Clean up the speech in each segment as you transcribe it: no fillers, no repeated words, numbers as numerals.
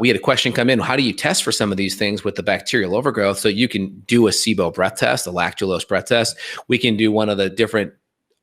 We had a question come in. How do you test for some of these things with the bacterial overgrowth? So you can do a SIBO breath test, a lactulose breath test. We can do one of the different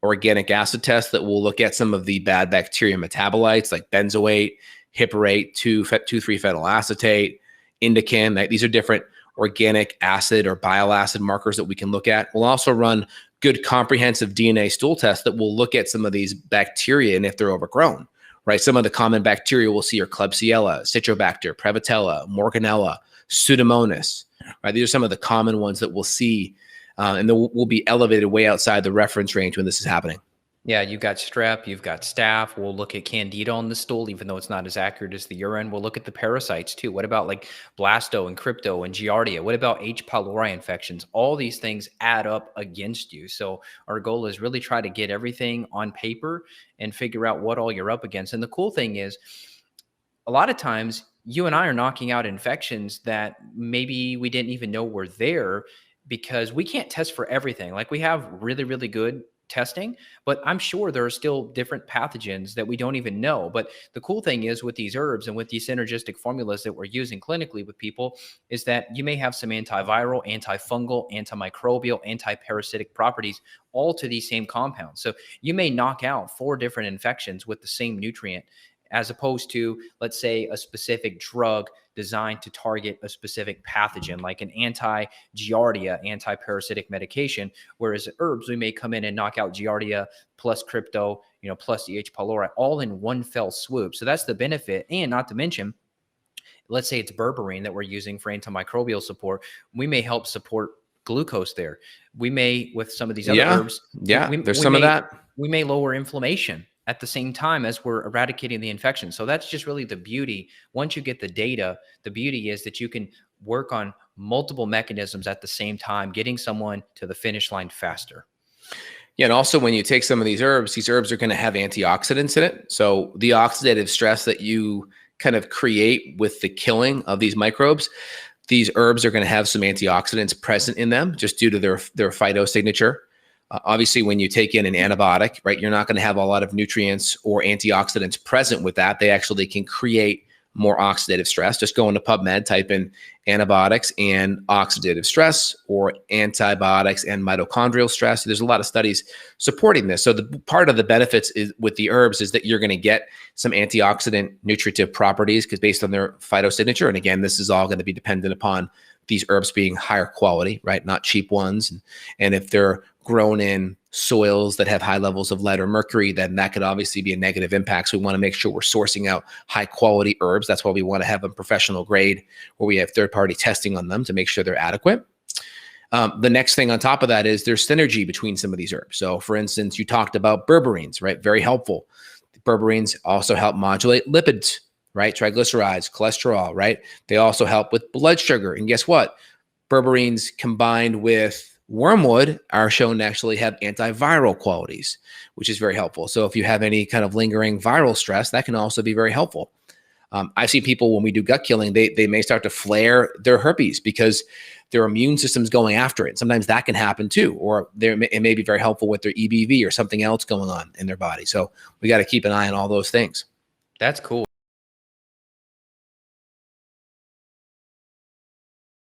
organic acid tests that will look at some of the bad bacteria metabolites like benzoate, hippurate, 2,3-phenyl acetate, indican. These are different organic acid or bile acid markers that we can look at. We'll also run good comprehensive DNA stool tests that will look at some of these bacteria and if they're overgrown. Right, some of the common bacteria we'll see are Klebsiella, Citrobacter, Prevotella, Morganella, Pseudomonas. Right, these are some of the common ones that we'll see, and they will be elevated way outside the reference range when this is happening. Yeah, you've got strep, you've got staph. We'll look at candida on the stool, even though it's not as accurate as the urine. We'll look at the parasites too. What about like blasto and crypto and giardia? What about H. pylori infections? All these things add up against you. So our goal is really try to get everything on paper and figure out what all you're up against. And the cool thing is, a lot of times you and I are knocking out infections that maybe we didn't even know were there because we can't test for everything. Like we have really, really good testing, but I'm sure there are still different pathogens that we don't even know. But the cool thing is with these herbs and with these synergistic formulas that we're using clinically with people is that you may have some antiviral, antifungal, antimicrobial, antiparasitic properties all to these same compounds. So you may knock out 4 different infections with the same nutrient, as opposed to, let's say, a specific drug designed to target a specific pathogen, like an anti-giardia, anti-parasitic medication. Whereas herbs, we may come in and knock out giardia plus crypto, plus the H. pylori, all in one fell swoop. So that's the benefit. And not to mention, let's say it's berberine that we're using for antimicrobial support. We may help support glucose there. We may, with some of these other herbs, there's some of that. We may lower inflammation at the same time as we're eradicating the infection. So that's just really the beauty. Once you get the data, the beauty is that you can work on multiple mechanisms at the same time, getting someone to the finish line faster. Yeah, and also when you take some of these herbs are going to have antioxidants in it. So the oxidative stress that you kind of create with the killing of these microbes, these herbs are going to have some antioxidants present in them just due to their phytosignature. Obviously, when you take in an antibiotic, right, you're not going to have a lot of nutrients or antioxidants present with that. They actually can create more oxidative stress. Just go into PubMed, type in antibiotics and oxidative stress or antibiotics and mitochondrial stress. There's a lot of studies supporting this. So the part of the benefits is with the herbs is that you're going to get some antioxidant nutritive properties because based on their phytosignature. And again, this is all going to be dependent upon these herbs being higher quality, right? Not cheap ones. And if they're grown in soils that have high levels of lead or mercury, then that could obviously be a negative impact. So we want to make sure we're sourcing out high quality herbs. That's why we want to have them professional grade where we have third-party testing on them to make sure they're adequate. The next thing on top of that is there's synergy between some of these herbs. So for instance, you talked about berberines, right? Very helpful. Berberines also help modulate lipids, right? Triglycerides, cholesterol, right? They also help with blood sugar. And guess what? Berberines combined with wormwood are shown to actually have antiviral qualities, which is very helpful. So if you have any kind of lingering viral stress, that can also be very helpful. I've seen people when we do gut killing, they may start to flare their herpes because their immune system's going after it. Sometimes that can happen too, or it may be very helpful with their EBV or something else going on in their body. So we got to keep an eye on all those things. That's cool.